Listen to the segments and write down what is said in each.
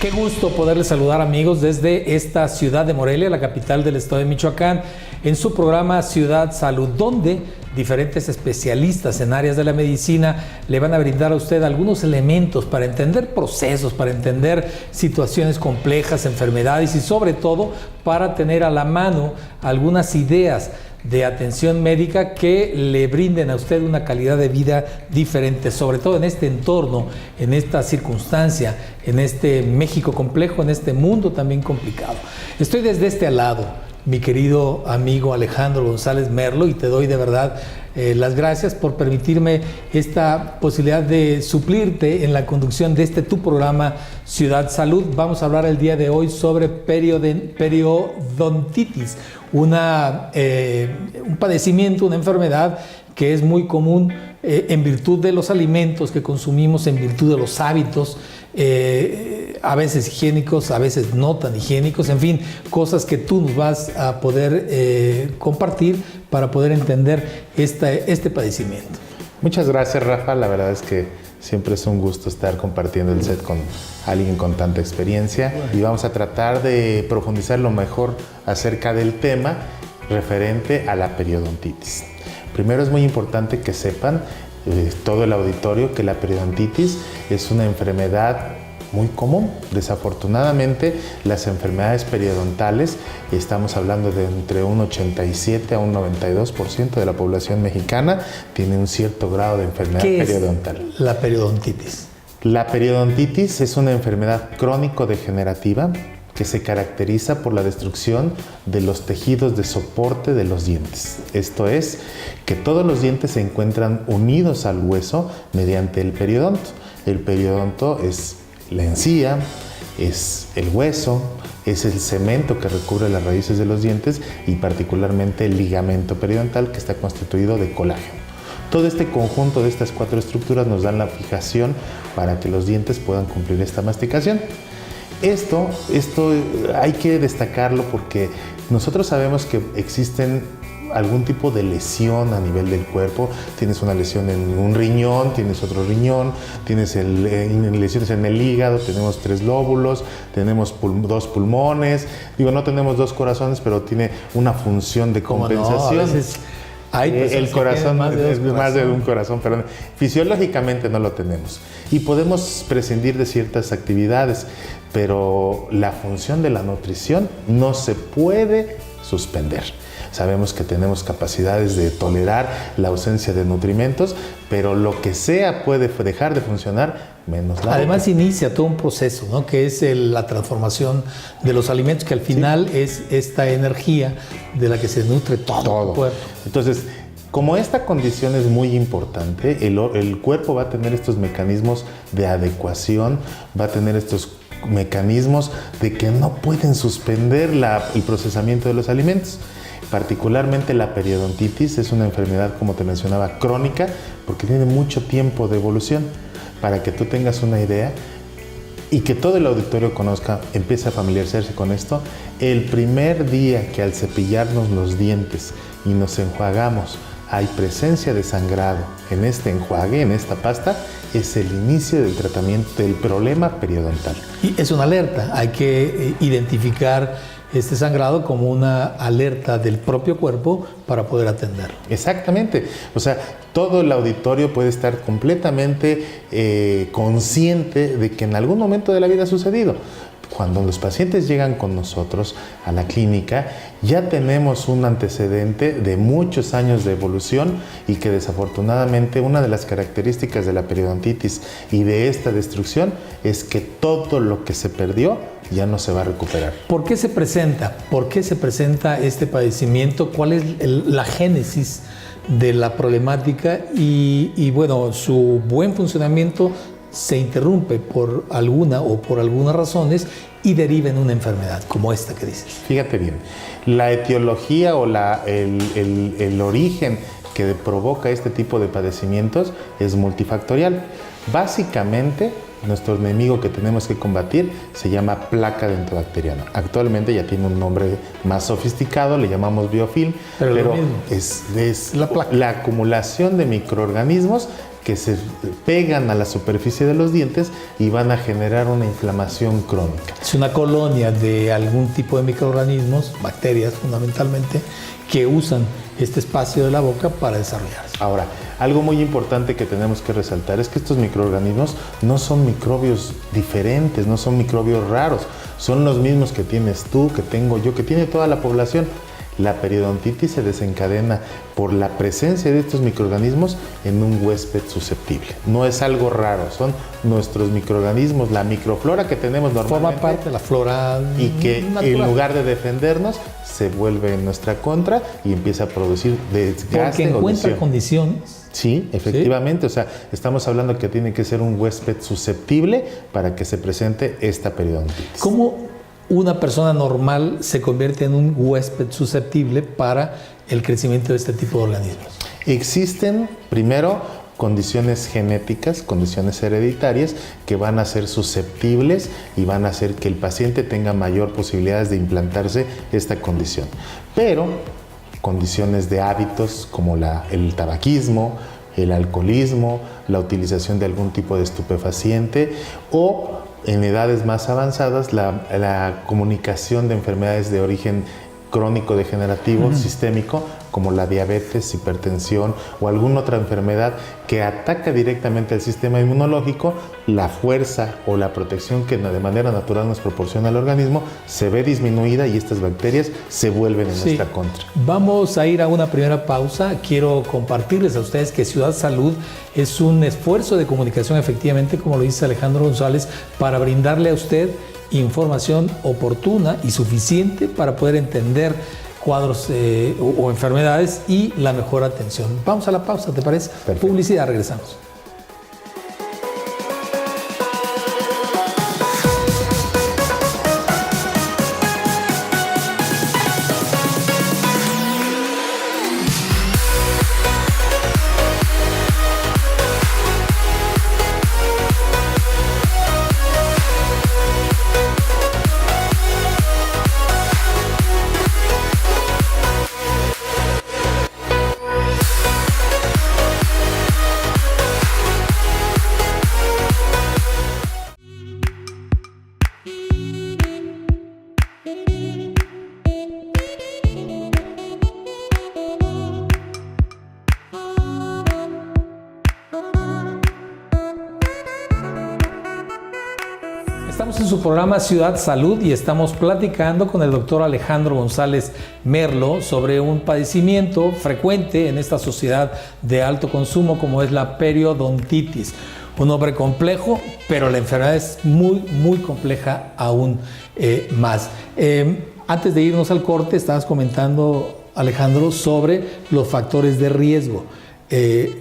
Qué gusto poderles saludar, amigos, desde esta ciudad de Morelia, la capital del estado de Michoacán, en su programa Ciudad Salud, donde diferentes especialistas en áreas de la medicina le van a brindar a usted algunos elementos para entender procesos, para entender situaciones complejas, enfermedades y sobre todo para tener a la mano algunas ideas de atención médica que le brinden a usted una calidad de vida diferente, sobre todo en este entorno, en esta circunstancia, en este México complejo, en este mundo también complicado. Estoy desde este lado, mi querido amigo Alejandro González Merlo, y te doy de verdad las gracias por permitirme esta posibilidad de suplirte en la conducción de este tu programa Ciudad Salud. Vamos a hablar el día de hoy sobre periodontitis, un padecimiento, una enfermedad que es muy común en virtud de los alimentos que consumimos, en virtud de los hábitos, a veces higiénicos, a veces no tan higiénicos, en fin, cosas que tú nos vas a poder compartir para poder entender este padecimiento. Muchas gracias, Rafa. La verdad es que siempre es un gusto estar compartiendo el set con alguien con tanta experiencia. Y vamos a tratar de profundizar lo mejor acerca del tema referente a la periodontitis. Primero, es muy importante que sepan todo el auditorio que la periodontitis es una enfermedad muy común. Desafortunadamente, las enfermedades periodontales, estamos hablando de entre un 87 a un 92% de la población mexicana tiene un cierto grado de enfermedad periodontal. ¿Qué es la periodontitis? La periodontitis es una enfermedad crónico-degenerativa que se caracteriza por la destrucción de los tejidos de soporte de los dientes. Esto es, que todos los dientes se encuentran unidos al hueso mediante el periodonto. El periodonto es la encía, es el hueso, es el cemento que recubre las raíces de los dientes y particularmente el ligamento periodontal, que está constituido de colágeno. Todo este conjunto de estas cuatro estructuras nos dan la fijación para que los dientes puedan cumplir esta masticación. Esto hay que destacarlo porque nosotros sabemos que existen algún tipo de lesión a nivel del cuerpo. Tienes una lesión en un riñón, tienes otro riñón, tienes lesiones en el hígado, tenemos 3 lóbulos, tenemos 2 pulmones. Digo, no tenemos 2 corazones, pero tiene una función de compensación. No, a veces el corazón es más de un corazón, pero fisiológicamente no lo tenemos. Y podemos prescindir de ciertas actividades, pero la función de la nutrición no se puede suspender. Sabemos que tenemos capacidades de tolerar la ausencia de nutrimentos, pero lo que sea puede dejar de funcionar, menos la Además inicia todo un proceso, ¿no? Que es la transformación de los alimentos, que al final es esta energía de la que se nutre todo el cuerpo. Entonces, como esta condición es muy importante, el cuerpo va a tener estos mecanismos de adecuación, va a tener estos mecanismos de que no pueden suspender el procesamiento de los alimentos. Particularmente la periodontitis es una enfermedad, como te mencionaba, crónica, porque tiene mucho tiempo de evolución. Para que tú tengas una idea y que todo el auditorio conozca, empiece a familiarizarse con esto, el primer día que al cepillarnos los dientes y nos enjuagamos hay presencia de sangrado en este enjuague, en esta pasta, es el inicio del tratamiento del problema periodontal. Y es una alerta, hay que identificar este sangrado como una alerta del propio cuerpo para poder atenderlo. Exactamente, o sea, todo el auditorio puede estar completamente consciente de que en algún momento de la vida ha sucedido. Cuando los pacientes llegan con nosotros a la clínica, ya tenemos un antecedente de muchos años de evolución y que desafortunadamente una de las características de la periodontitis y de esta destrucción es que todo lo que se perdió ya no se va a recuperar. ¿Por qué se presenta? ¿Por qué se presenta este padecimiento? ¿Cuál es la génesis de la problemática? Y bueno, su buen funcionamiento se interrumpe por alguna o por algunas razones y deriva en una enfermedad como esta que dices. Fíjate bien, la etiología o el origen que provoca este tipo de padecimientos es multifactorial. Básicamente, nuestro enemigo que tenemos que combatir se llama placa dentobacteriana. Actualmente ya tiene un nombre más sofisticado, le llamamos biofilm, pero es la placa, la acumulación de microorganismos que se pegan a la superficie de los dientes y van a generar una inflamación crónica. Es una colonia de algún tipo de microorganismos, bacterias fundamentalmente, que usan este espacio de la boca para desarrollarse. Ahora, algo muy importante que tenemos que resaltar es que estos microorganismos no son microbios diferentes, no son microbios raros, son los mismos que tienes tú, que tengo yo, que tiene toda la población. La periodontitis se desencadena por la presencia de estos microorganismos en un huésped susceptible. No es algo raro, son nuestros microorganismos, la microflora que tenemos normalmente. Forma parte de la flora y que natural. En lugar de defendernos, se vuelve en nuestra contra y empieza a producir desgaste. Porque encuentra lesión. condiciones. Sí, efectivamente. ¿Sí? O sea, estamos hablando que tiene que ser un huésped susceptible para que se presente esta periodontitis. ¿Cómo una persona normal se convierte en un huésped susceptible para el crecimiento de este tipo de organismos? Existen, primero, condiciones genéticas, condiciones hereditarias que van a ser susceptibles y van a hacer que el paciente tenga mayor posibilidades de implantarse esta condición. Pero condiciones de hábitos como el tabaquismo, el alcoholismo, la utilización de algún tipo de estupefaciente o en edades más avanzadas la comunicación de enfermedades de origen crónico degenerativo, sistémico, como la diabetes, hipertensión o alguna otra enfermedad que ataca directamente al sistema inmunológico, la fuerza o la protección que de manera natural nos proporciona el organismo se ve disminuida y estas bacterias se vuelven en nuestra contra. Vamos a ir a una primera pausa. Quiero compartirles a ustedes que Ciudad Salud es un esfuerzo de comunicación, efectivamente, como lo dice Alejandro González, para brindarle a usted información oportuna y suficiente para poder entender cuadros o enfermedades y la mejor atención. Vamos a la pausa, ¿te parece? Perfecto. Publicidad, regresamos. Estamos en su programa Ciudad Salud y estamos platicando con el doctor Alejandro González Merlo sobre un padecimiento frecuente en esta sociedad de alto consumo como es la periodontitis. Un nombre complejo, pero la enfermedad es muy compleja aún más. Antes de irnos al corte, estabas comentando, Alejandro, sobre los factores de riesgo.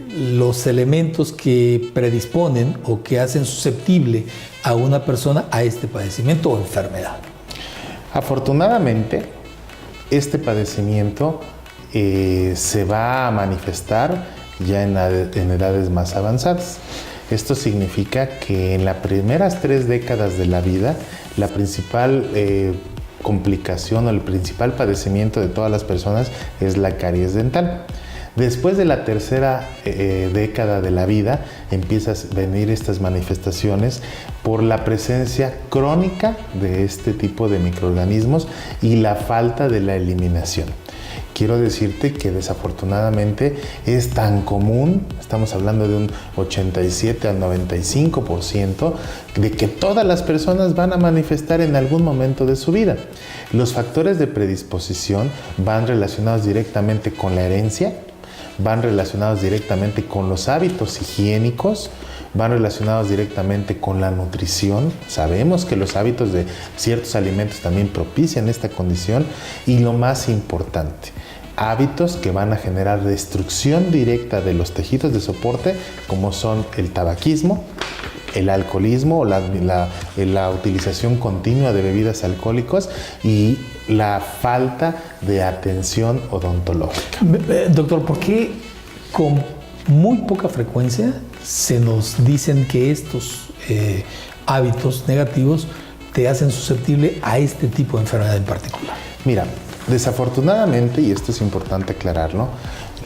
Los elementos que predisponen o que hacen susceptible a una persona a este padecimiento o enfermedad. Afortunadamente, este padecimiento se va a manifestar ya en edades más avanzadas. Esto significa que en las primeras 3 décadas de la vida, la principal complicación o el principal padecimiento de todas las personas es la caries dental. Después de la tercera década de la vida empiezan a venir estas manifestaciones por la presencia crónica de este tipo de microorganismos y la falta de la eliminación. Quiero decirte que desafortunadamente es tan común, estamos hablando de un 87 al 95%, de que todas las personas van a manifestar en algún momento de su vida. Los factores de predisposición van relacionados directamente con la herencia, van relacionados directamente con los hábitos higiénicos, van relacionados directamente con la nutrición. Sabemos que los hábitos de ciertos alimentos también propician esta condición y lo más importante, hábitos que van a generar destrucción directa de los tejidos de soporte como son el tabaquismo, el alcoholismo o la utilización continua de bebidas alcohólicas y la falta de atención odontológica. Doctor, ¿por qué con muy poca frecuencia se nos dicen que estos hábitos negativos te hacen susceptible a este tipo de enfermedad en particular? Mira, desafortunadamente, y esto es importante aclararlo,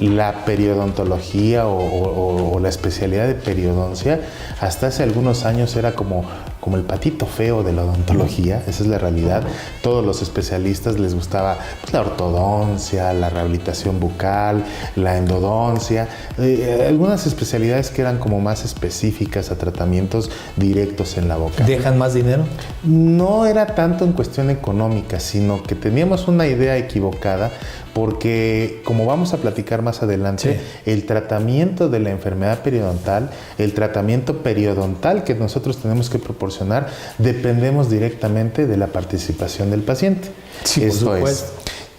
La periodontología o la especialidad de periodoncia hasta hace algunos años era como el patito feo de la odontología, esa es la realidad. Todos los especialistas les gustaba pues, la ortodoncia, la rehabilitación bucal, la endodoncia, algunas especialidades que eran como más específicas a tratamientos directos en la boca. ¿Dejan más dinero? No era tanto en cuestión económica, sino que teníamos una idea equivocada porque, como vamos a platicar más adelante, sí, el tratamiento de la enfermedad periodontal, el tratamiento periodontal que nosotros tenemos que proporcionar, dependemos directamente de la participación del paciente. Sí, esto es,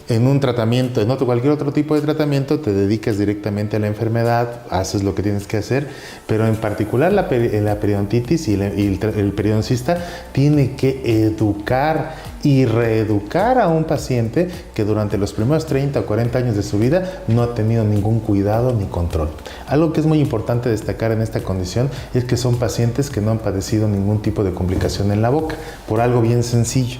en un tratamiento, en cualquier otro tipo de tratamiento, te dedicas directamente a la enfermedad, haces lo que tienes que hacer, pero en particular la periodontitis y el periodoncista tiene que educar y reeducar a un paciente que durante los primeros 30 o 40 años de su vida no ha tenido ningún cuidado ni control. Algo que es muy importante destacar en esta condición es que son pacientes que no han padecido ningún tipo de complicación en la boca, por algo bien sencillo.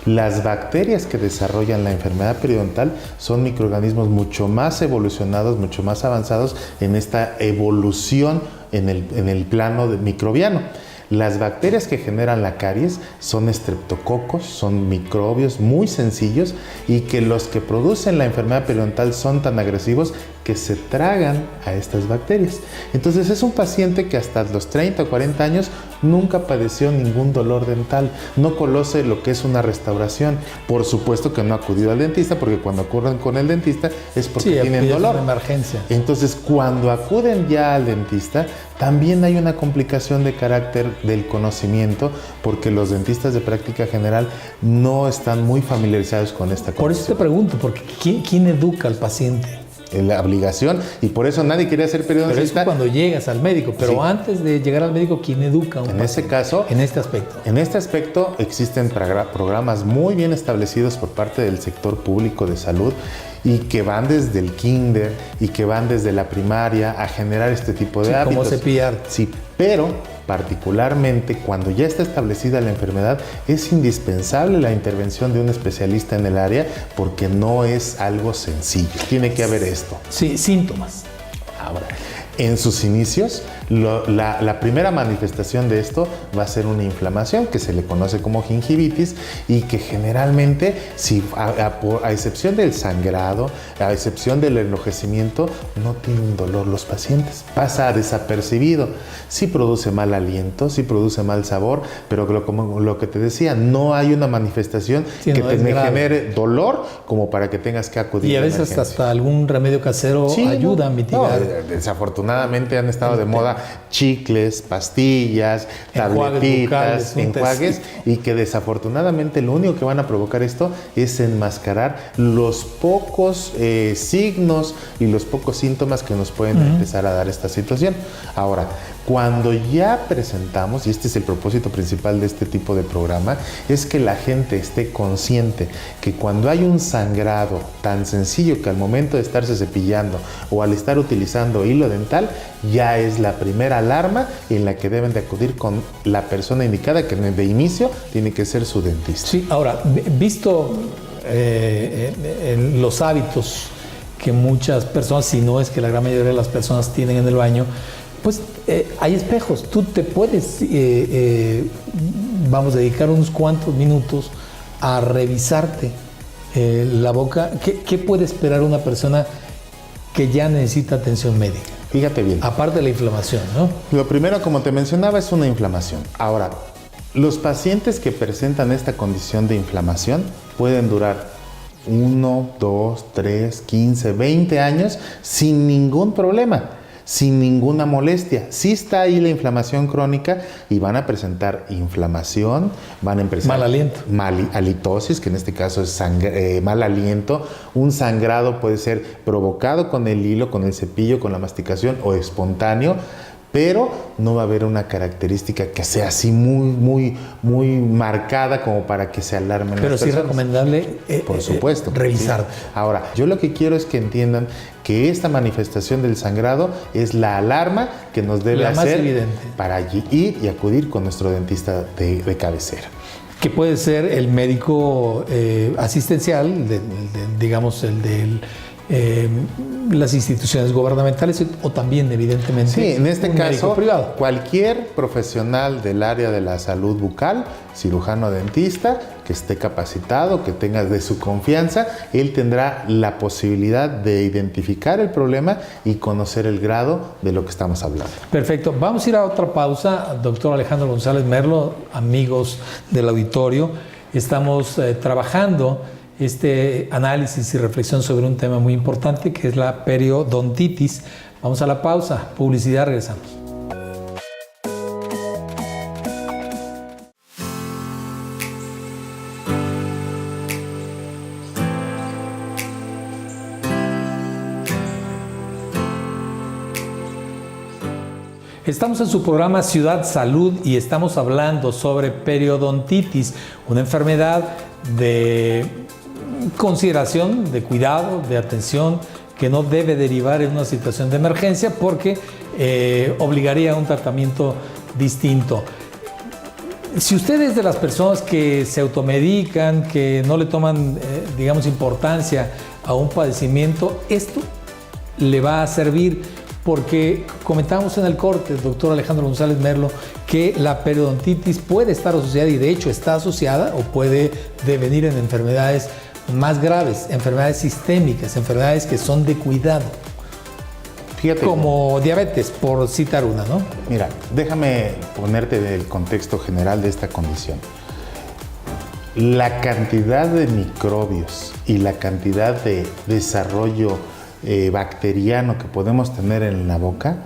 Las bacterias que desarrollan la enfermedad periodontal son microorganismos mucho más evolucionados, mucho más avanzados en esta evolución en el plano microbiano. Las bacterias que generan la caries son estreptococos, son microbios muy sencillos y que los que producen la enfermedad periodontal son tan agresivos que se tragan a estas bacterias. Entonces es un paciente que hasta los 30 o 40 años nunca padeció ningún dolor dental, no conoce lo que es una restauración. Por supuesto que no ha acudido al dentista, porque cuando acuden con el dentista es porque tienen dolor. Es una emergencia. Entonces cuando acuden ya al dentista, también hay una complicación de carácter del conocimiento, porque los dentistas de práctica general no están muy familiarizados con esta condición. Por eso te pregunto, porque ¿quién educa al paciente? La obligación, y por eso nadie quería ser periodoncista. Pero es cuando llegas al médico, pero sí, antes de llegar al médico, ¿quién educa a un paciente? Ese caso, en este aspecto. En este aspecto existen programas muy bien establecidos por parte del sector público de salud y que van desde el kinder y que van desde la primaria a generar este tipo de hábitos. Como cepillar. Sí, pero particularmente cuando ya está establecida la enfermedad, es indispensable la intervención de un especialista en el área porque no es algo sencillo. Tiene que haber esto. Sí, síntomas. Ahora, en sus inicios, la primera manifestación de esto va a ser una inflamación que se le conoce como gingivitis y que generalmente, si a excepción del sangrado, a excepción del enrojecimiento, no tienen dolor los pacientes. Pasa desapercibido. Sí produce mal aliento, sí produce mal sabor, pero como lo que te decía, no hay una manifestación que te genere dolor como para que tengas que acudir. Y a veces hasta algún remedio casero ayuda a mitigar. No, desafortunadamente han estado de moda chicles, pastillas, tabletitas, enjuagues, y que desafortunadamente lo único que van a provocar esto es enmascarar los pocos signos y los pocos síntomas que nos pueden empezar a dar esta situación. Ahora, cuando ya presentamos, y este es el propósito principal de este tipo de programa, es que la gente esté consciente que cuando hay un sangrado tan sencillo que al momento de estarse cepillando o al estar utilizando hilo dental, ya es la primera alarma en la que deben de acudir con la persona indicada, que de inicio tiene que ser su dentista. Sí, ahora, visto en los hábitos que muchas personas, si no es que la gran mayoría de las personas tienen en el baño, pues hay espejos. Tú te puedes, vamos a dedicar unos cuantos minutos a revisarte la boca. ¿Qué puede esperar una persona que ya necesita atención médica? Fíjate bien. Aparte de la inflamación, ¿no? Lo primero, como te mencionaba, es una inflamación. Ahora, los pacientes que presentan esta condición de inflamación pueden durar 1, 2, 3, 15, 20 años sin ningún problema, sin ninguna molestia. Sí está ahí la inflamación crónica y van a presentar inflamación, van a empezar mal aliento, halitosis, que en este caso es mal aliento. Un sangrado puede ser provocado con el hilo, con el cepillo, con la masticación o espontáneo, pero no va a haber una característica que sea así muy marcada como para que se alarmen las personas. Pero sí es recomendable, por supuesto, revisar. Sí. Ahora, yo lo que quiero es que entiendan que esta manifestación del sangrado es la alarma que nos debe hacer para ir y acudir con nuestro dentista de cabecera. Que puede ser el médico asistencial, digamos el del las instituciones gubernamentales o también, evidentemente, sí, en este caso, privado. Cualquier profesional del área de la salud bucal, cirujano dentista, que esté capacitado, que tenga de su confianza, él tendrá la posibilidad de identificar el problema y conocer el grado de lo que estamos hablando. Perfecto. Vamos a ir a otra pausa. Doctor Alejandro González Merlo, amigos del auditorio, estamos trabajando este análisis y reflexión sobre un tema muy importante que es la periodontitis. Vamos a la pausa. Publicidad, regresamos. Estamos en su programa Ciudad Salud y estamos hablando sobre periodontitis, una enfermedad de consideración, de cuidado, de atención, que no debe derivar en una situación de emergencia porque obligaría a un tratamiento distinto. Si usted es de las personas que se automedican, que no le toman, digamos, importancia a un padecimiento, esto le va a servir porque comentábamos en el corte, doctor Alejandro González Merlo, que la periodontitis puede estar asociada y de hecho está asociada o puede devenir en enfermedades más graves, enfermedades sistémicas, enfermedades que son de cuidado. Fíjate, como diabetes, por citar una, ¿no? Mira, déjame ponerte del contexto general de esta condición. La cantidad de microbios y la cantidad de desarrollo bacteriano que podemos tener en la boca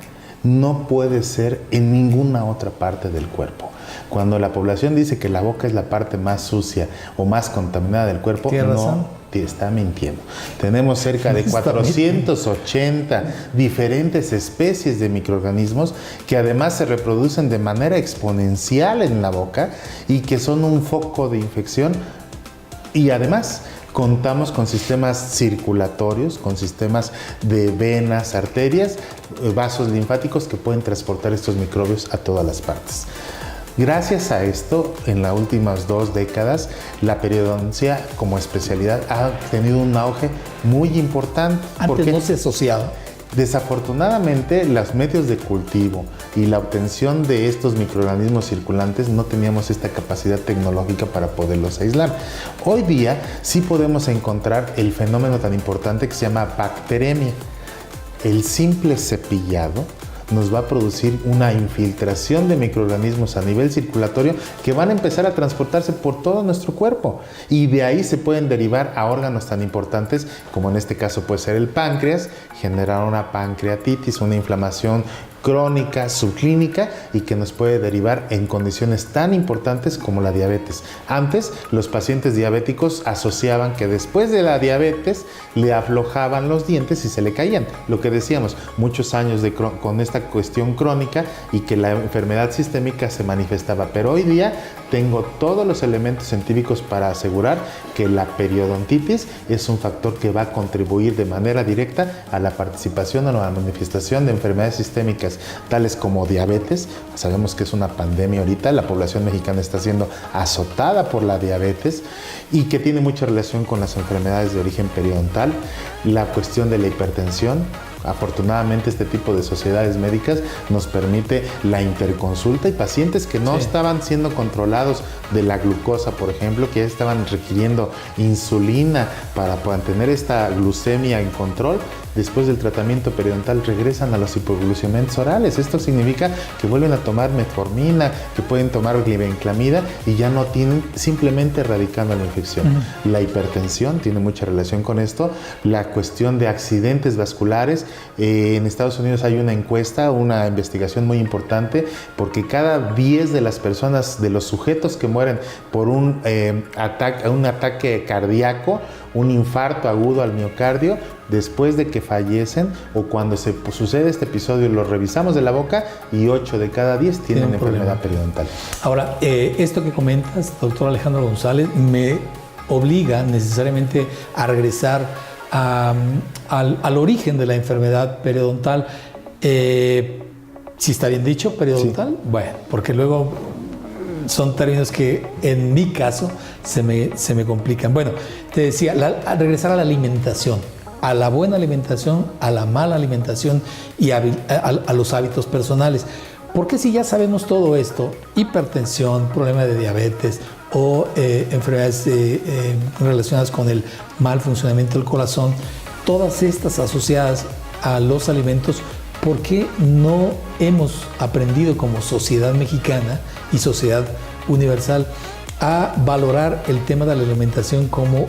no puede ser en ninguna otra parte del cuerpo. Cuando la población dice que la boca es la parte más sucia o más contaminada del cuerpo, no te está mintiendo. Tenemos cerca de 480 diferentes especies de microorganismos que además se reproducen de manera exponencial en la boca y que son un foco de infección. Y además contamos con sistemas circulatorios, con sistemas de venas, arterias, vasos linfáticos que pueden transportar estos microbios a todas las partes. Gracias a esto, en las últimas 2 décadas, la periodoncia como especialidad ha tenido un auge muy importante. Antes no se asociaba. Desafortunadamente, los medios de cultivo y la obtención de estos microorganismos circulantes no teníamos esta capacidad tecnológica para poderlos aislar. Hoy día sí podemos encontrar el fenómeno tan importante que se llama bacteremia. El simple cepillado nos va a producir una infiltración de microorganismos a nivel circulatorio que van a empezar a transportarse por todo nuestro cuerpo y de ahí se pueden derivar a órganos tan importantes como en este caso puede ser el páncreas, generar una pancreatitis, una inflamación crónica, subclínica y que nos puede derivar en condiciones tan importantes como la diabetes. Antes, los pacientes diabéticos asociaban que después de la diabetes le aflojaban los dientes y se le caían. Lo que decíamos, muchos años con esta cuestión crónica y que la enfermedad sistémica se manifestaba. Pero hoy día tengo todos los elementos científicos para asegurar que la periodontitis es un factor que va a contribuir de manera directa a la participación o a la manifestación de enfermedades sistémicas tales como diabetes. Sabemos que es una pandemia ahorita, la población mexicana está siendo azotada por la diabetes y que tiene mucha relación con las enfermedades de origen periodontal, la cuestión de la hipertensión. Afortunadamente este tipo de sociedades médicas nos permite la interconsulta y pacientes que no estaban siendo controlados de la glucosa, por ejemplo, que ya estaban requiriendo insulina para mantener esta glucemia en control, después del tratamiento periodontal regresan a los hipoglucemiantes orales. Esto significa que vuelven a tomar metformina, que pueden tomar glibenclamida y ya no tienen, simplemente erradicando la infección. La hipertensión tiene mucha relación con esto, la cuestión de accidentes vasculares. En Estados Unidos hay una encuesta, una investigación muy importante, porque cada 10 de las personas, de los sujetos que mueren por un ataque cardíaco, un infarto agudo al miocardio, después de que fallecen o cuando sucede este episodio, lo revisamos de la boca y 8 de cada 10 tienen enfermedad periodontal. Ahora, esto que comentas, doctor Alejandro González, me obliga necesariamente a regresar al origen de la enfermedad periodontal. Si está bien dicho, periodontal, sí. Bueno, porque luego son términos que en mi caso se me complican. Bueno, te decía, regresar a la alimentación. a la buena alimentación, a la mala alimentación y a los hábitos personales. Porque si ya sabemos todo esto, hipertensión, problema de diabetes o enfermedades relacionadas con el mal funcionamiento del corazón, todas estas asociadas a los alimentos, ¿por qué no hemos aprendido como sociedad mexicana y sociedad universal a valorar el tema de la alimentación como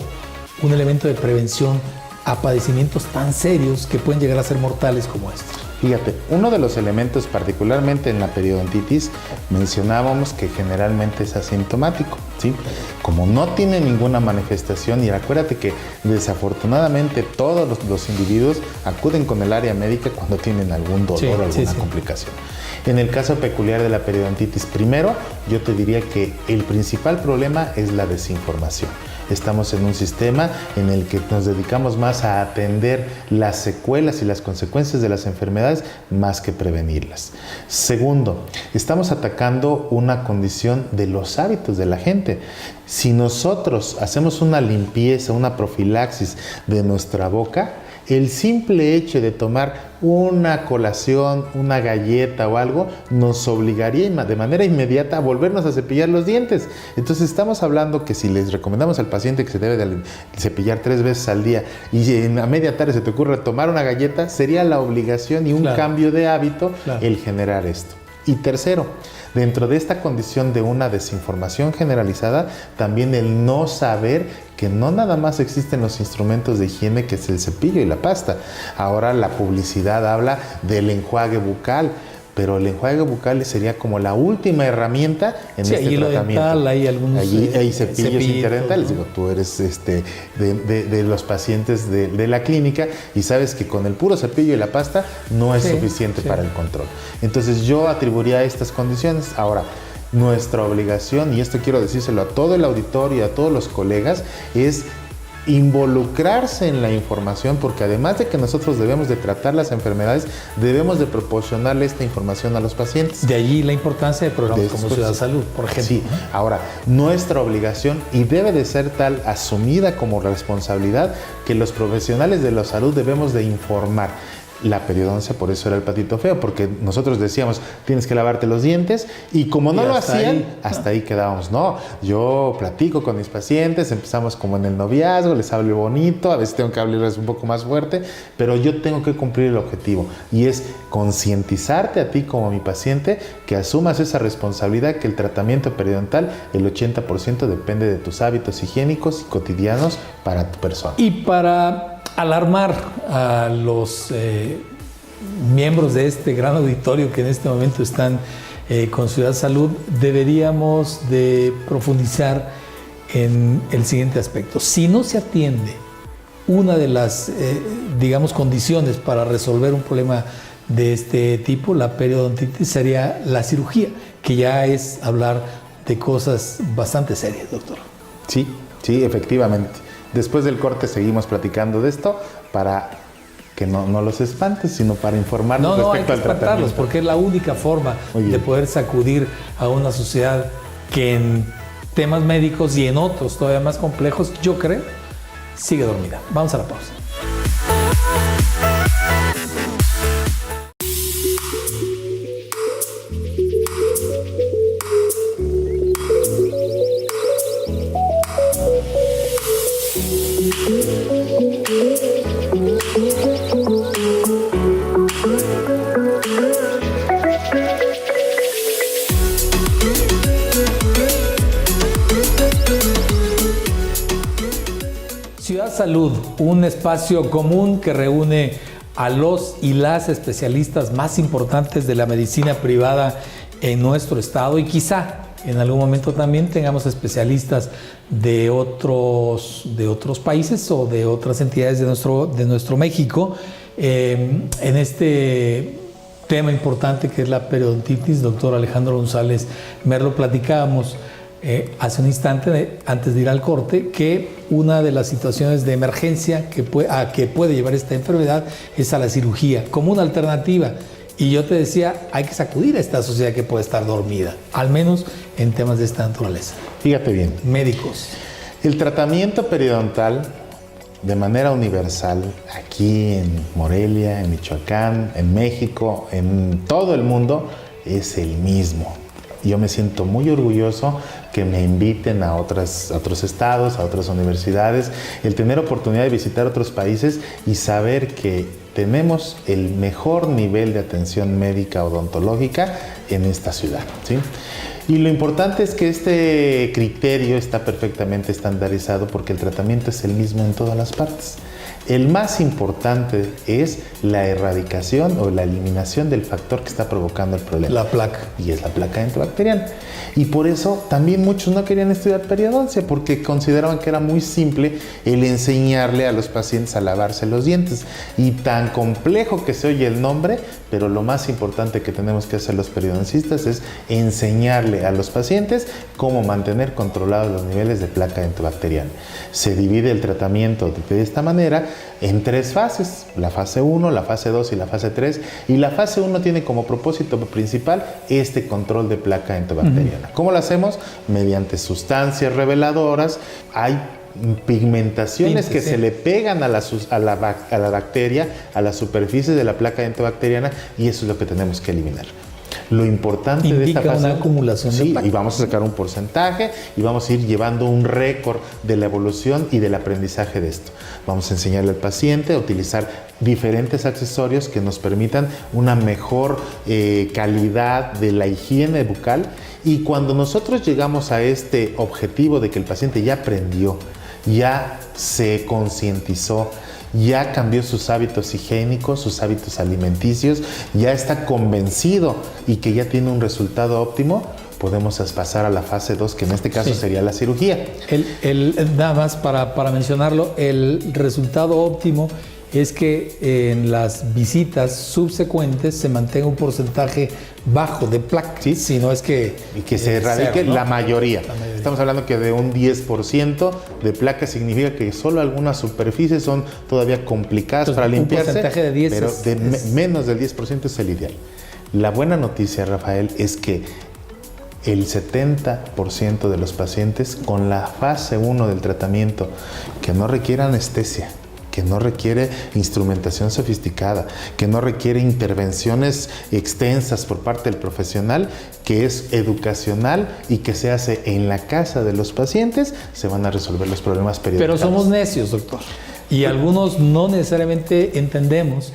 un elemento de prevención a padecimientos tan serios que pueden llegar a ser mortales como este? Fíjate, uno de los elementos, particularmente en la periodontitis, mencionábamos que generalmente es asintomático, ¿sí? Como no tiene ninguna manifestación, y acuérdate que desafortunadamente todos los individuos acuden con el área médica cuando tienen algún dolor o alguna complicación. En el caso peculiar de la periodontitis, primero, yo te diría que el principal problema es la desinformación. Estamos en un sistema en el que nos dedicamos más a atender las secuelas y las consecuencias de las enfermedades más que prevenirlas. Segundo, estamos atacando una condición de los hábitos de la gente. Si nosotros hacemos una limpieza, una profilaxis de nuestra boca, el simple hecho de tomar una colación, una galleta o algo, nos obligaría de manera inmediata a volvernos a cepillar los dientes. Entonces estamos hablando que si les recomendamos al paciente que se debe de cepillar 3 veces al día y en a media tarde se te ocurre tomar una galleta, sería la obligación y un cambio de hábito el generar esto. Y tercero, dentro de esta condición de una desinformación generalizada, también el no saber que no nada más existen los instrumentos de higiene que es el cepillo y la pasta. Ahora la publicidad habla del enjuague bucal, pero el enjuague bucal sería como la última herramienta en este tratamiento. Dental, hay algunos hay cepillos interdentales. Digo, tú eres de los pacientes de la clínica y sabes que con el puro cepillo y la pasta no es suficiente para el control. Entonces yo atribuiría estas condiciones. Ahora, nuestra obligación, y esto quiero decírselo a todo el auditorio y a todos los colegas, es involucrarse en la información, porque además de que nosotros debemos de tratar las enfermedades, debemos de proporcionarle esta información a los pacientes. De allí la importancia de programas como Ciudad Salud, por ejemplo. Sí, ahora, nuestra obligación, y debe de ser tal, asumida como responsabilidad, que los profesionales de la salud debemos de informar. La periodoncia, por eso era el patito feo, porque nosotros decíamos, tienes que lavarte los dientes, y como no lo hacían, hasta ahí quedábamos. No, yo platico con mis pacientes, empezamos como en el noviazgo, les hablo bonito, a veces tengo que hablarles un poco más fuerte, pero yo tengo que cumplir el objetivo, y es concientizarte a ti como mi paciente, que asumas esa responsabilidad, que el tratamiento periodontal, el 80% depende de tus hábitos higiénicos y cotidianos para tu persona. Y para alarmar a los miembros de este gran auditorio que en este momento están con Ciudad Salud, deberíamos de profundizar en el siguiente aspecto. Si no se atiende una de las, condiciones para resolver un problema de este tipo, la periodontitis, sería la cirugía, que ya es hablar de cosas bastante serias, doctor. Sí, efectivamente. Después del corte seguimos platicando de esto para que no los espantes, sino para informarnos respecto al tratamiento. Porque es la única forma de poder sacudir a una sociedad que en temas médicos y en otros todavía más complejos, yo creo, sigue dormida. Vamos a la pausa. Ciudad Salud, un espacio común que reúne a los y las especialistas más importantes de la medicina privada en nuestro estado, y quizá en algún momento también tengamos especialistas de otros países o de otras entidades de nuestro México en este tema importante que es la periodontitis. Doctor Alejandro González Merlo, platicábamos hace un instante, antes de ir al corte, que una de las situaciones de emergencia que puede llevar esta enfermedad es a la cirugía, como una alternativa. Y yo te decía, hay que sacudir a esta sociedad que puede estar dormida, al menos en temas de esta naturaleza. Fíjate bien. Médicos. El tratamiento periodontal de manera universal, aquí en Morelia, en Michoacán, en México, en todo el mundo, es el mismo. Yo me siento muy orgulloso que me inviten a otros estados, a otras universidades, el tener oportunidad de visitar otros países y saber que tenemos el mejor nivel de atención médica odontológica en esta ciudad, ¿sí? Y lo importante es que este criterio está perfectamente estandarizado porque el tratamiento es el mismo en todas las partes. El más importante es la erradicación o la eliminación del factor que está provocando el problema. La placa. Y es la placa dentobacteriana. Y por eso también muchos no querían estudiar periodoncia porque consideraban que era muy simple el enseñarle a los pacientes a lavarse los dientes. Y tan complejo que se oye el nombre, pero lo más importante que tenemos que hacer los periodoncistas es enseñarle a los pacientes cómo mantener controlados los niveles de placa dentobacteriana. Se divide el tratamiento de esta manera en 3 fases, la fase 1, la fase 2 y la fase 3, y la fase 1 tiene como propósito principal este control de placa dentobacteriana. ¿Cómo lo hacemos? Mediante sustancias reveladoras. Hay pigmentaciones que se le pegan a la bacteria, a la superficie de la placa dentobacteriana, y eso es lo que tenemos que eliminar. Lo importante de esta fase, una acumulación de placa. Y vamos a sacar un porcentaje y vamos a ir llevando un récord de la evolución y del aprendizaje de esto. Vamos a enseñarle al paciente a utilizar diferentes accesorios que nos permitan una mejor calidad de la higiene bucal, y cuando nosotros llegamos a este objetivo de que el paciente ya aprendió, ya se concientizó, ya cambió sus hábitos higiénicos, sus hábitos alimenticios, ya está convencido y que ya tiene un resultado óptimo, podemos pasar a la fase 2, que en este caso sería la cirugía. Nada más para mencionarlo, el resultado óptimo es que en las visitas subsecuentes se mantenga un porcentaje bajo de placa, ¿sí? Si no es que... Y que se erradique, ¿no? La mayoría. Estamos hablando que de un 10% de placa significa que solo algunas superficies son todavía complicadas para limpiarse, un porcentaje de 10 pero menos del 10% es el ideal. La buena noticia, Rafael, es que el 70% de los pacientes con la fase 1 del tratamiento, que no requiere anestesia, que no requiere instrumentación sofisticada, que no requiere intervenciones extensas por parte del profesional, que es educacional y que se hace en la casa de los pacientes, se van a resolver los problemas periodontales. Pero somos necios, doctor. Y algunos no necesariamente entendemos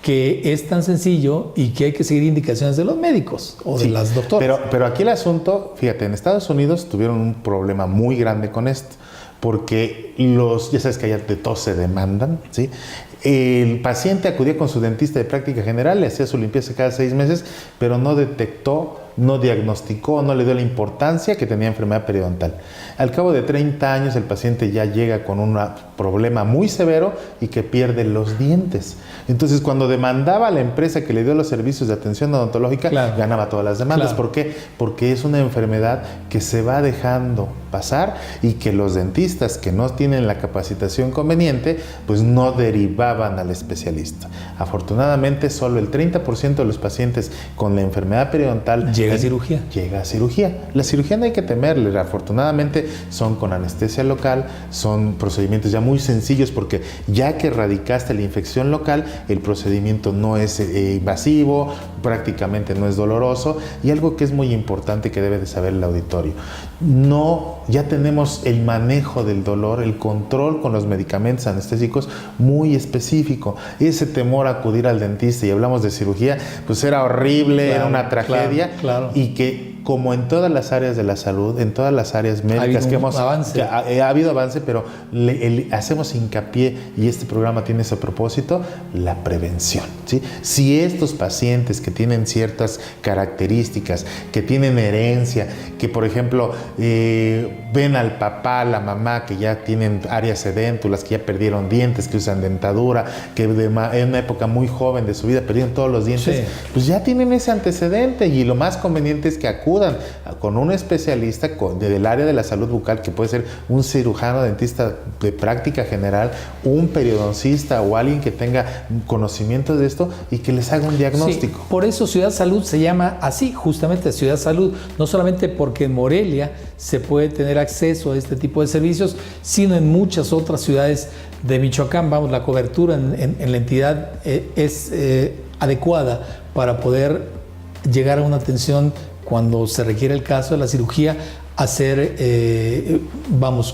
que es tan sencillo y que hay que seguir indicaciones de los médicos o de las doctoras. Pero aquí el asunto, fíjate, en Estados Unidos tuvieron un problema muy grande con esto, porque ya sabes que allá de todo se demandan, ¿sí? El paciente acudía con su dentista de práctica general, le hacía su limpieza cada 6 meses, pero no detectó, no diagnosticó, no le dio la importancia que tenía enfermedad periodontal. Al cabo de 30 años el paciente ya llega con un problema muy severo y que pierde los dientes. Entonces, cuando demandaba a la empresa que le dio los servicios de atención odontológica, ganaba todas las demandas. ¿Por qué? Porque es una enfermedad que se va dejando pasar y que los dentistas que no tienen la capacitación conveniente, pues no derivaban al especialista. Afortunadamente, solo el 30% de los pacientes con la enfermedad periodontal llega a cirugía. La cirugía no hay que temerle. Afortunadamente son con anestesia local, son procedimientos ya muy sencillos porque ya que erradicaste la infección local, el procedimiento no es invasivo, prácticamente no es doloroso, y algo que es muy importante que debe de saber el auditorio. Ya tenemos el manejo del dolor, el control con los medicamentos anestésicos muy específico. Ese temor a acudir al dentista, y hablamos de cirugía, pues era horrible, era una tragedia, y que como en todas las áreas de la salud, en todas las áreas médicas ha habido avance, pero hacemos hincapié, y este programa tiene ese propósito, la prevención, ¿sí? Si estos pacientes que tienen ciertas características, que tienen herencia, que por ejemplo ven al papá, la mamá que ya tienen áreas edéntulas, que ya perdieron dientes, que usan dentadura, que en una época muy joven de su vida perdieron todos los dientes, pues ya tienen ese antecedente, y lo más conveniente es que acudan acudan con un especialista del área de la salud bucal, que puede ser un cirujano dentista de práctica general, un periodoncista o alguien que tenga conocimiento de esto y que les haga un diagnóstico. Sí, por eso Ciudad Salud se llama así, justamente Ciudad Salud, no solamente porque en Morelia se puede tener acceso a este tipo de servicios, sino en muchas otras ciudades de Michoacán. Vamos, la cobertura en la entidad es adecuada para poder llegar a una atención cuando se requiere el caso de la cirugía, hacer,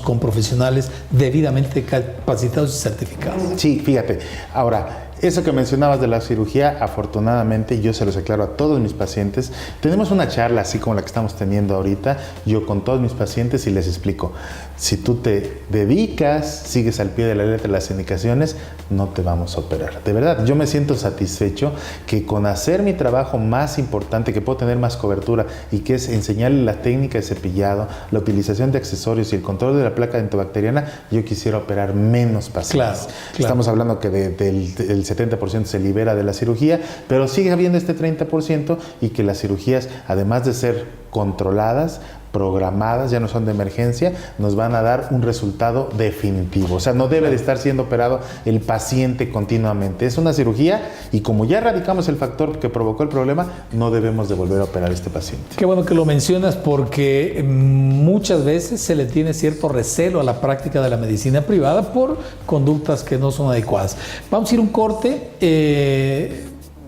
con profesionales debidamente capacitados y certificados. Sí, fíjate. Ahora, eso que mencionabas de la cirugía, afortunadamente, yo se los aclaro a todos mis pacientes. Tenemos una charla así como la que estamos teniendo ahorita, yo con todos mis pacientes, y les explico. Si tú te dedicas, sigues al pie de la letra las indicaciones, no te vamos a operar. De verdad, yo me siento satisfecho que con hacer mi trabajo más importante, que puedo tener más cobertura, y que es enseñarle la técnica de cepillado, la utilización de accesorios y el control de la placa dentobacteriana, yo quisiera operar menos pacientes. Claro. Estamos hablando que del 70% se libera de la cirugía, pero sigue habiendo este 30%, y que las cirugías, además de ser controladas, programadas, ya no son de emergencia, nos van a dar un resultado definitivo. O sea, no debe de estar siendo operado el paciente continuamente. Es una cirugía, y como ya erradicamos el factor que provocó el problema, no debemos de volver a operar a este paciente. Qué bueno que lo mencionas, porque muchas veces se le tiene cierto recelo a la práctica de la medicina privada por conductas que no son adecuadas. Vamos a ir a un corte,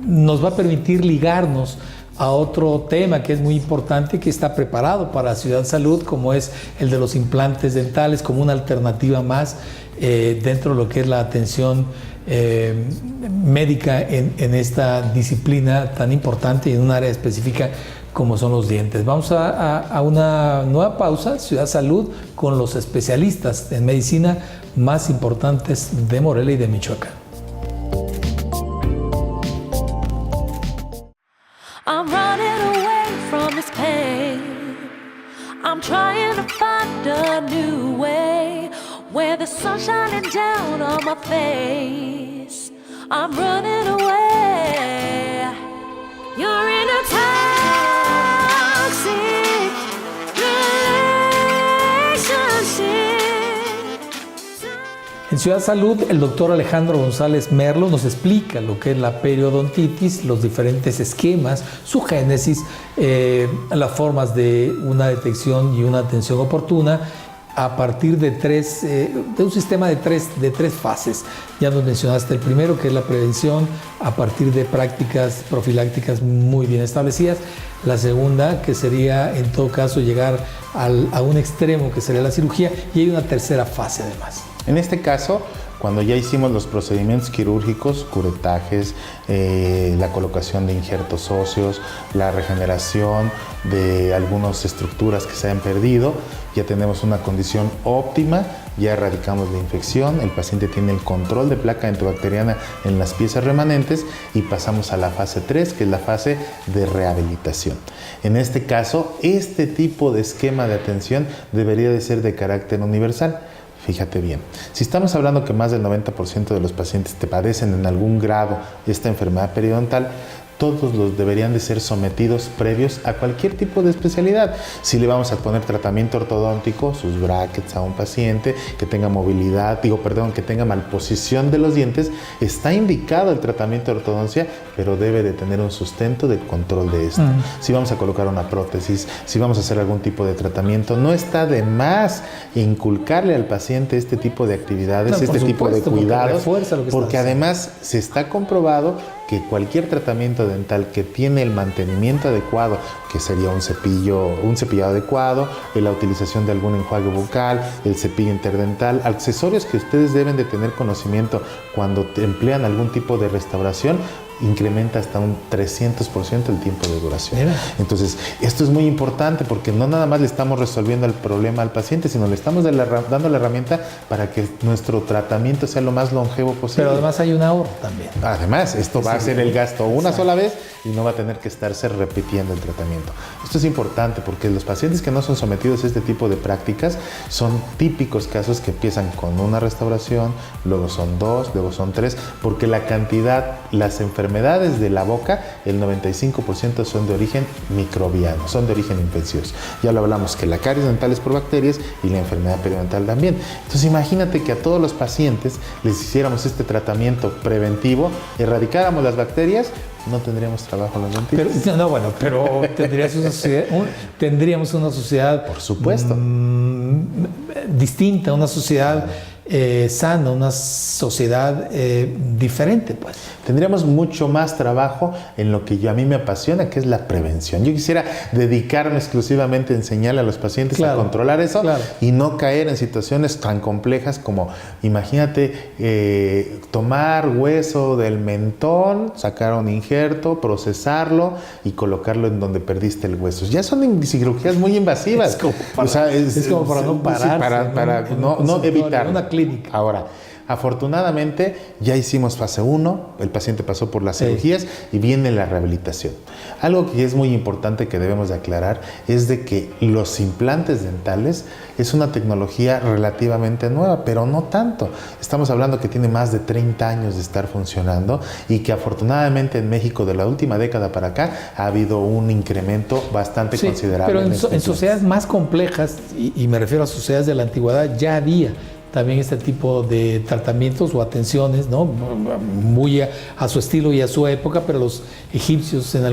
nos va a permitir ligarnos a otro tema que es muy importante, que está preparado para Ciudad Salud, como es el de los implantes dentales, como una alternativa más dentro de lo que es la atención médica en esta disciplina tan importante y en un área específica como son los dientes. Vamos a una nueva pausa, Ciudad Salud, con los especialistas en medicina más importantes de Morelia y de Michoacán. I'm running away from this pain. I'm trying to find a new way where the sun's shining down on my face. I'm running away. You're in a toxic relationship. En Ciudad Salud, el doctor Alejandro González Merlo nos explica lo que es la periodontitis, los diferentes esquemas, su génesis, las formas de una detección y una atención oportuna a partir de un sistema de tres fases. Ya nos mencionaste el primero, que es la prevención a partir de prácticas profilácticas muy bien establecidas. La segunda, que sería en todo caso llegar a un extremo, que sería la cirugía, y hay una tercera fase además. En este caso, cuando ya hicimos los procedimientos quirúrgicos, curetajes, la colocación de injertos óseos, la regeneración de algunas estructuras que se han perdido, ya tenemos una condición óptima, ya erradicamos la infección, el paciente tiene el control de placa dentobacteriana en las piezas remanentes, y pasamos a la fase 3, que es la fase de rehabilitación. En este caso, este tipo de esquema de atención debería de ser de carácter universal. Fíjate bien, si estamos hablando que más del 90% de los pacientes te padecen en algún grado esta enfermedad periodontal, todos los deberían de ser sometidos previos a cualquier tipo de especialidad. Si le vamos a poner tratamiento ortodóntico, sus brackets a un paciente que tenga que tenga malposición de los dientes, está indicado el tratamiento de ortodoncia, pero debe de tener un sustento de control de esto. Si vamos a colocar una prótesis, si vamos a hacer algún tipo de tratamiento, no está de más inculcarle al paciente este tipo de actividades, tipo de cuidados, porque además se está comprobado que cualquier tratamiento dental que tiene el mantenimiento adecuado, que sería un cepillado adecuado, la utilización de algún enjuague bucal, el cepillo interdental, accesorios que ustedes deben de tener conocimiento cuando emplean algún tipo de restauración, incrementa hasta un 300% el tiempo de duración. Mira. Entonces, esto es muy importante, porque no nada más le estamos resolviendo el problema al paciente, sino le estamos dando la herramienta para que nuestro tratamiento sea lo más longevo posible. Pero además hay un ahorro también. Además, esto va a ser el gasto una sola vez y no va a tener que estarse repitiendo el tratamiento. Esto es importante porque los pacientes que no son sometidos a este tipo de prácticas son típicos casos que empiezan con una restauración, luego son 2, luego son 3, porque la cantidad, las enfermedades enfermedades de la boca, el 95% son de origen microbiano, son de origen infeccioso. Ya lo hablamos, que la caries dental es por bacterias y la enfermedad periodontal también. Entonces imagínate que a todos los pacientes les hiciéramos este tratamiento preventivo, erradicáramos las bacterias, no tendríamos trabajo los dentistas. Pero tendríamos una sociedad, por supuesto, distinta, una sociedad sana, una sociedad diferente, pues. Tendríamos mucho más trabajo en lo que a mí me apasiona, que es la prevención. Yo quisiera dedicarme exclusivamente a enseñarle a los pacientes a controlar eso y no caer en situaciones tan complejas como, imagínate, tomar hueso del mentón, sacar un injerto, procesarlo y colocarlo en donde perdiste el hueso. Ya son cirugías muy invasivas. Es como para no parar. Para no evitar. Una clínica. Ahora, afortunadamente ya hicimos fase 1, el paciente pasó por las cirugías y viene la rehabilitación. Algo que es muy importante que debemos de aclarar es de que los implantes dentales es una tecnología relativamente nueva, pero no tanto. Estamos hablando que tiene más de 30 años de estar funcionando y que afortunadamente en México de la última década para acá ha habido un incremento bastante considerable. Pero en sociedades más complejas, y me refiero a sociedades de la antigüedad, ya había también este tipo de tratamientos o atenciones, ¿no? Muy a su estilo y a su época, pero los egipcios en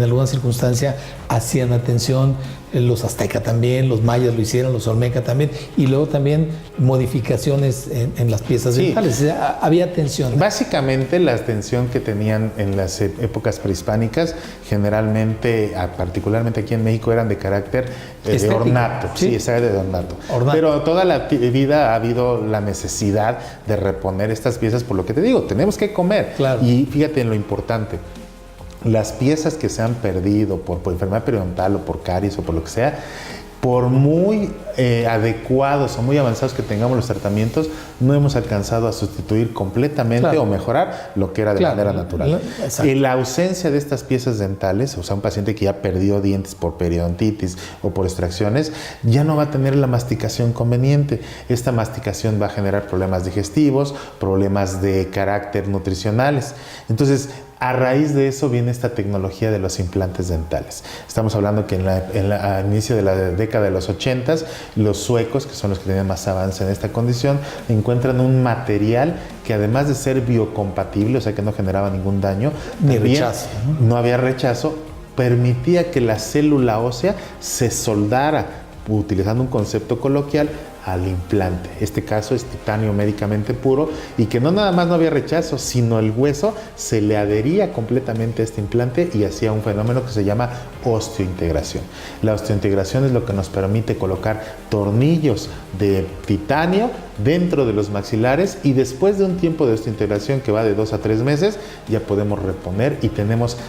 alguna circunstancia hacían atención, los aztecas también, los mayas lo hicieron, los olmeca también, y luego también modificaciones en las piezas dentales. O sea, había atención. Básicamente la atención que tenían en las épocas prehispánicas, generalmente, particularmente aquí en México, eran de carácter de ornato. Sí, esa era de ornato. Pero toda la vida ha habido la necesidad de reponer estas piezas, por lo que te digo, tenemos que comer. Claro. Y fíjate en lo importante. Las piezas que se han perdido por enfermedad periodontal o por caries o por lo que sea, por muy adecuados o muy avanzados que tengamos los tratamientos, no hemos alcanzado a sustituir completamente o mejorar lo que era de manera natural. La ausencia de estas piezas dentales, o sea, un paciente que ya perdió dientes por periodontitis o por extracciones, ya no va a tener la masticación conveniente. Esta masticación va a generar problemas digestivos, problemas de carácter nutricionales. Entonces, a raíz de eso viene esta tecnología de los implantes dentales. Estamos hablando que al inicio de la década de los 80s, los suecos, que son los que tenían más avance en esta condición, encuentran un material que además de ser biocompatible, o sea que no generaba ningún daño, ni rechazo, no había rechazo, permitía que la célula ósea se soldara, utilizando un concepto coloquial, al implante. Este caso es titanio médicamente puro y que no nada más no había rechazo, sino el hueso se le adhería completamente a este implante y hacía un fenómeno que se llama osteointegración. La osteointegración es lo que nos permite colocar tornillos de titanio dentro de los maxilares y después de un tiempo de osteointegración que va de 2 a 3 meses, ya podemos reponer y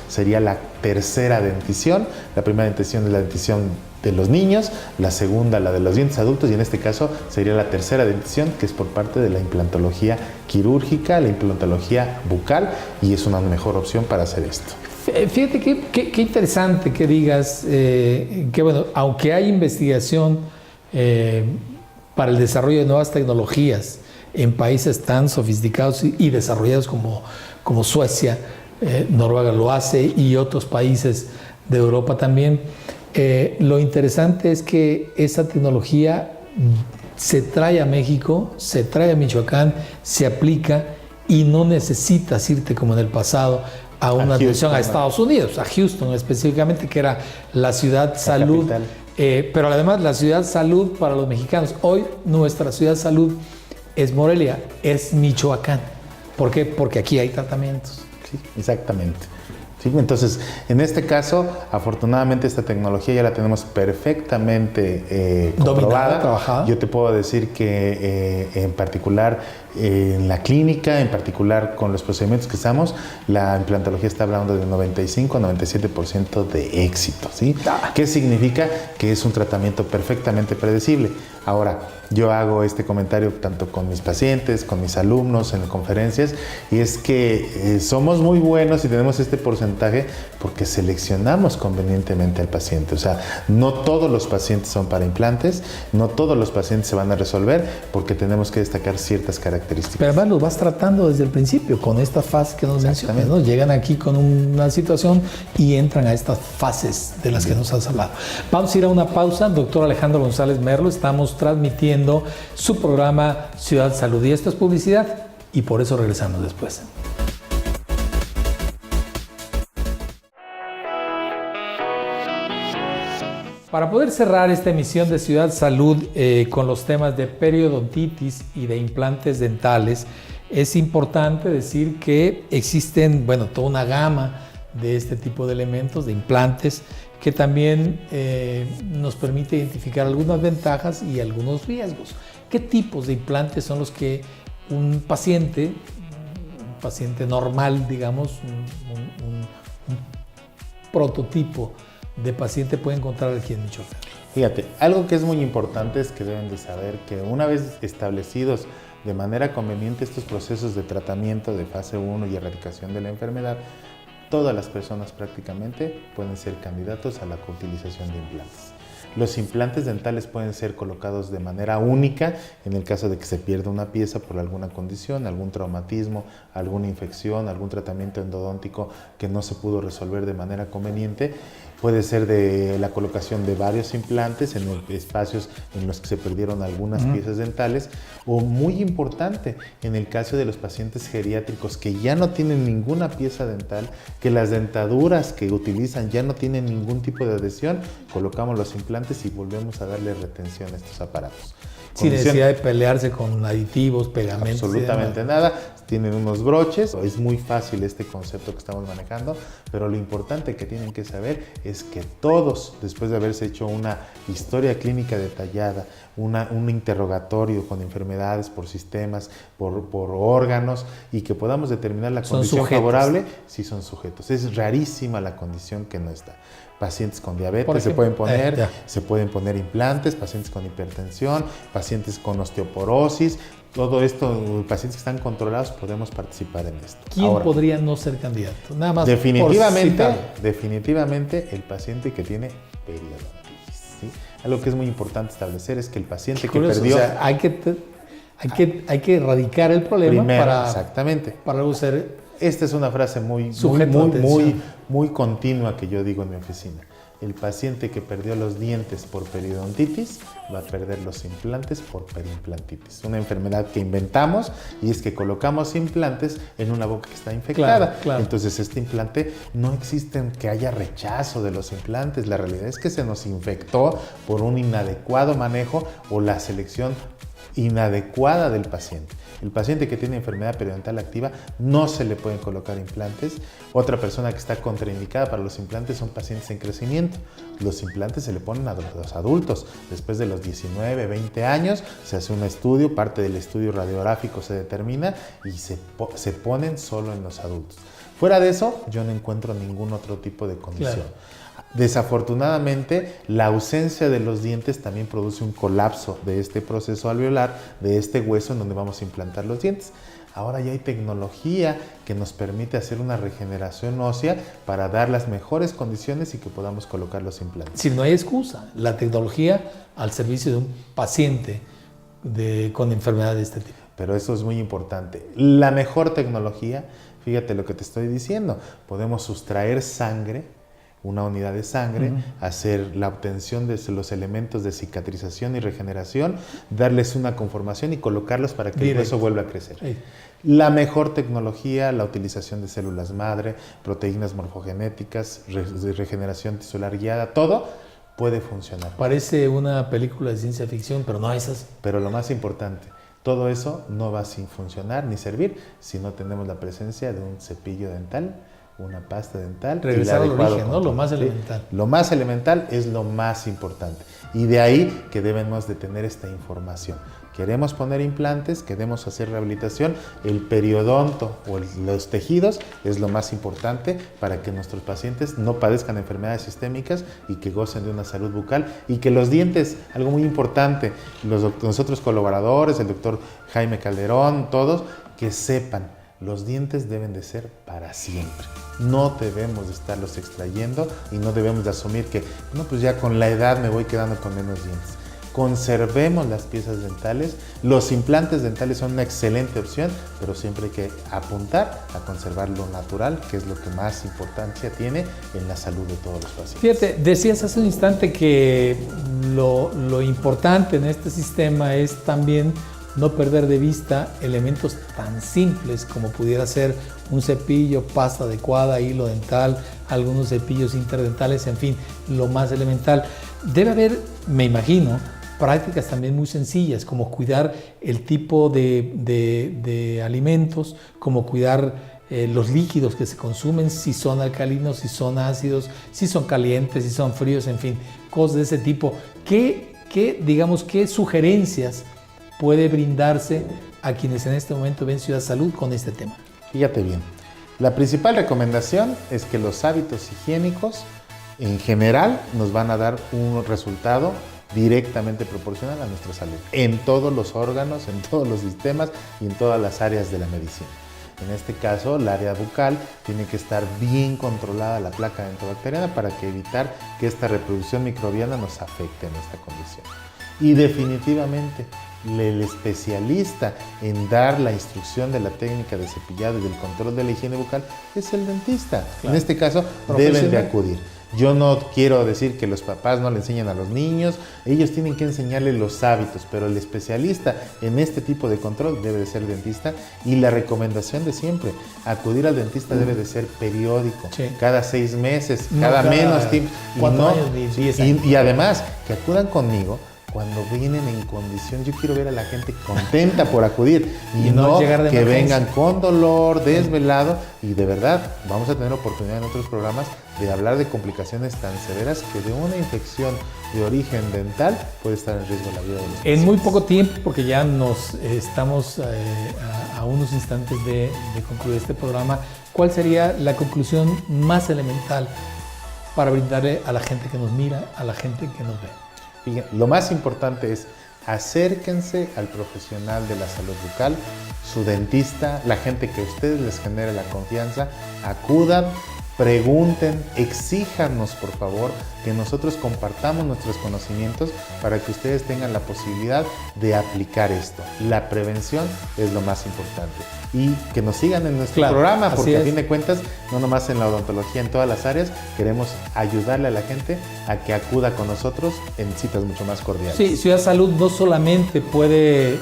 sería la tercera dentición. La primera dentición es la dentición de los niños, la segunda la de los dientes adultos y en este caso sería la tercera dentición, que es por parte de la implantología quirúrgica, la implantología bucal, y es una mejor opción para hacer esto. Fíjate qué interesante que digas que bueno, aunque hay investigación para el desarrollo de nuevas tecnologías en países tan sofisticados y desarrollados como Suecia, Noruega lo hace y otros países de Europa también. Lo interesante es que esa tecnología se trae a México, se trae a Michoacán, se aplica y no necesitas irte como en el pasado a una atención a Estados Unidos, a Houston específicamente, que era la ciudad salud, pero además la ciudad salud para los mexicanos. Hoy nuestra ciudad salud es Morelia, es Michoacán. ¿Por qué? Porque aquí hay tratamientos. Sí, exactamente. ¿Sí? Entonces, en este caso, afortunadamente esta tecnología ya la tenemos perfectamente comprobada, trabajada. Yo te puedo decir que en particular en la clínica, en particular con los procedimientos que usamos, la implantología está hablando de 95 a 97% de éxito. ¿Sí? ¿Qué significa? Que es un tratamiento perfectamente predecible. Ahora, yo hago este comentario tanto con mis pacientes, con mis alumnos en conferencias, y es que somos muy buenos y tenemos este porcentaje porque seleccionamos convenientemente al paciente. O sea, no todos los pacientes son para implantes, no todos los pacientes se van a resolver porque tenemos que destacar ciertas características. características. Pero además los vas tratando desde el principio, con estas fases que nos mencionas, ¿no? Llegan aquí con una situación y entran a estas fases de las que nos has hablado. Vamos a ir a una pausa. Doctor Alejandro González Merlo, estamos transmitiendo su programa Ciudad Salud. Y esto es publicidad y por eso regresamos después. Para poder cerrar esta emisión de Ciudad Salud con los temas de periodontitis y de implantes dentales, es importante decir que existen, toda una gama de este tipo de elementos, de implantes, que también nos permite identificar algunas ventajas y algunos riesgos. ¿Qué tipos de implantes son los que un paciente normal, digamos, un prototipo de paciente puede encontrar aquí en Michoacán? Fíjate, algo que es muy importante es que deben de saber que una vez establecidos de manera conveniente estos procesos de tratamiento de fase 1 y erradicación de la enfermedad, todas las personas prácticamente pueden ser candidatos a la utilización de implantes. Los implantes dentales pueden ser colocados de manera única en el caso de que se pierda una pieza por alguna condición, algún traumatismo, alguna infección, algún tratamiento endodóntico que no se pudo resolver de manera conveniente. Puede ser de la colocación de varios implantes en espacios en los que se perdieron algunas piezas dentales, o muy importante en el caso de los pacientes geriátricos que ya no tienen ninguna pieza dental, que las dentaduras que utilizan ya no tienen ningún tipo de adhesión, colocamos los implantes y volvemos a darle retención a estos aparatos. Sin necesidad de pelearse con aditivos, pegamentos. Absolutamente nada. Tienen unos broches. Es muy fácil este concepto que estamos manejando, pero lo importante que tienen que saber es que todos, después de haberse hecho una historia clínica detallada, un interrogatorio con enfermedades por sistemas, por órganos, y que podamos determinar la condición favorable, sí son sujetos. Es rarísima la condición que no está. Pacientes con diabetes se pueden poner implantes, pacientes con hipertensión, pacientes con osteoporosis, todo esto, pacientes que están controlados, podemos participar en esto. ¿Quién podría no ser candidato? Nada más definitivamente el paciente que tiene periodontitis, ¿sí? Algo que es muy importante establecer es que el paciente que perdió... O sea, hay que erradicar el problema primero, exactamente. Para luego ser... Esta es una frase muy continua que yo digo en mi oficina. El paciente que perdió los dientes por periodontitis va a perder los implantes por perimplantitis. Una enfermedad que inventamos, y es que colocamos implantes en una boca que está infectada. Claro. Entonces este implante, no existe que haya rechazo de los implantes. La realidad es que se nos infectó por un inadecuado manejo o la selección inadecuada del paciente. El paciente que tiene enfermedad periodontal activa no se le pueden colocar implantes. Otra persona que está contraindicada para los implantes son pacientes en crecimiento. Los implantes se le ponen a los adultos. Después de los 19, 20 años se hace un estudio, parte del estudio radiográfico se determina y se ponen solo en los adultos. Fuera de eso, yo no encuentro ningún otro tipo de condición. Claro. Desafortunadamente, la ausencia de los dientes también produce un colapso de este proceso alveolar, de este hueso en donde vamos a implantar los dientes. Ahora ya hay tecnología que nos permite hacer una regeneración ósea para dar las mejores condiciones y que podamos colocar los implantes. Si no hay excusa, la tecnología al servicio de un paciente con enfermedad de este tipo. Pero eso es muy importante. La mejor tecnología, fíjate lo que te estoy diciendo, podemos sustraer sangre, una unidad de sangre, hacer la obtención de los elementos de cicatrización y regeneración, darles una conformación y colocarlos para que el hueso vuelva a crecer. Sí. La mejor tecnología, la utilización de células madre, proteínas morfogenéticas, regeneración tisular guiada, todo puede funcionar. Parece una película de ciencia ficción, pero no esas. Pero lo más importante, todo eso no va sin funcionar ni servir si no tenemos la presencia de un cepillo dental, una pasta dental. Regresar al origen, ¿no? Lo más elemental. Lo más elemental es lo más importante. Y de ahí que debemos de tener esta información. Queremos poner implantes, queremos hacer rehabilitación, el periodonto o los tejidos es lo más importante para que nuestros pacientes no padezcan enfermedades sistémicas y que gocen de una salud bucal, y que los dientes, algo muy importante, nosotros colaboradores, el doctor Jaime Calderón, todos, que sepan, los dientes deben de ser para siempre. No debemos de estarlos extrayendo y no debemos de asumir que, no, pues ya con la edad me voy quedando con menos dientes. conservemos las piezas dentales. Los implantes dentales son una excelente opción, pero siempre hay que apuntar a conservar lo natural, que es lo que más importancia tiene en la salud de todos los pacientes. Fíjate, decías hace un instante que lo importante en este sistema es también no perder de vista elementos tan simples como pudiera ser un cepillo, pasta adecuada, hilo dental, algunos cepillos interdentales, en fin, lo más elemental. Debe haber, me imagino, prácticas también muy sencillas, como cuidar el tipo de alimentos, como cuidar los líquidos que se consumen, si son alcalinos, si son ácidos, si son calientes, si son fríos, en fin, cosas de ese tipo. ¿Qué sugerencias puede brindarse a quienes en este momento ven Ciudad Salud con este tema? Fíjate bien, la principal recomendación es que los hábitos higiénicos en general nos van a dar un resultado directamente proporcional a nuestra salud, en todos los órganos, en todos los sistemas y en todas las áreas de la medicina. En este caso, el área bucal tiene que estar bien controlada la placa dentobacteriana para evitar que esta reproducción microbiana nos afecte en esta condición. Y definitivamente, el especialista en dar la instrucción de la técnica de cepillado y del control de la higiene bucal es el dentista. Claro. En este caso, deben de acudir. Yo no quiero decir que los papás no le enseñan a los niños, ellos tienen que enseñarles los hábitos, pero el especialista en este tipo de control debe de ser el dentista, y la recomendación de siempre, acudir al dentista debe de ser periódico, sí, cada 6 meses, no, cada menos tiempo, 4 años, 10 años. Y además que acudan conmigo cuando vienen en condición. Yo quiero ver a la gente contenta por acudir y no que vengan con dolor, desvelado, y de verdad vamos a tener oportunidad en otros programas de hablar de complicaciones tan severas que de una infección de origen dental puede estar en riesgo la vida de los pacientes. En muy poco tiempo, porque ya nos estamos a unos instantes de concluir este programa, ¿cuál sería la conclusión más elemental para brindarle a la gente que nos mira, a la gente que nos ve? Lo más importante es acérquense al profesional de la salud bucal, su dentista, la gente que a ustedes les genere la confianza, acudan, pregunten, exíjanos por favor que nosotros compartamos nuestros conocimientos para que ustedes tengan la posibilidad de aplicar esto. La prevención es lo más importante. Y que nos sigan en nuestro programa, porque a fin de cuentas, no nomás en la odontología, en todas las áreas, queremos ayudarle a la gente a que acuda con nosotros en citas mucho más cordiales. Sí, Ciudad Salud no solamente puede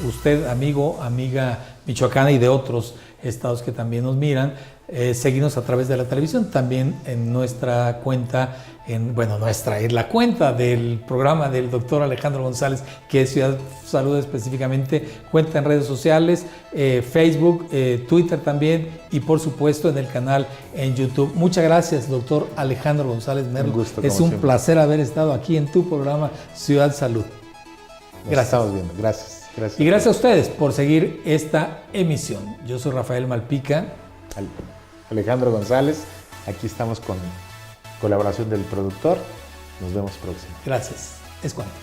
usted, amigo, amiga michoacana y de otros estados que también nos miran, seguirnos a través de la televisión, también en nuestra cuenta, es la cuenta del programa del doctor Alejandro González, que es Ciudad Salud específicamente, cuenta en redes sociales, Facebook, Twitter también, y por supuesto en el canal en YouTube. Muchas gracias, doctor Alejandro González Merlo. Un gusto, es un placer haber estado aquí en tu programa Ciudad Salud. Gracias. Estamos viendo, gracias. Y gracias a ustedes por seguir esta emisión. Yo soy Rafael Malpica. Alejandro González, aquí estamos con colaboración del productor. Nos vemos próximo. Gracias. Es cuanto.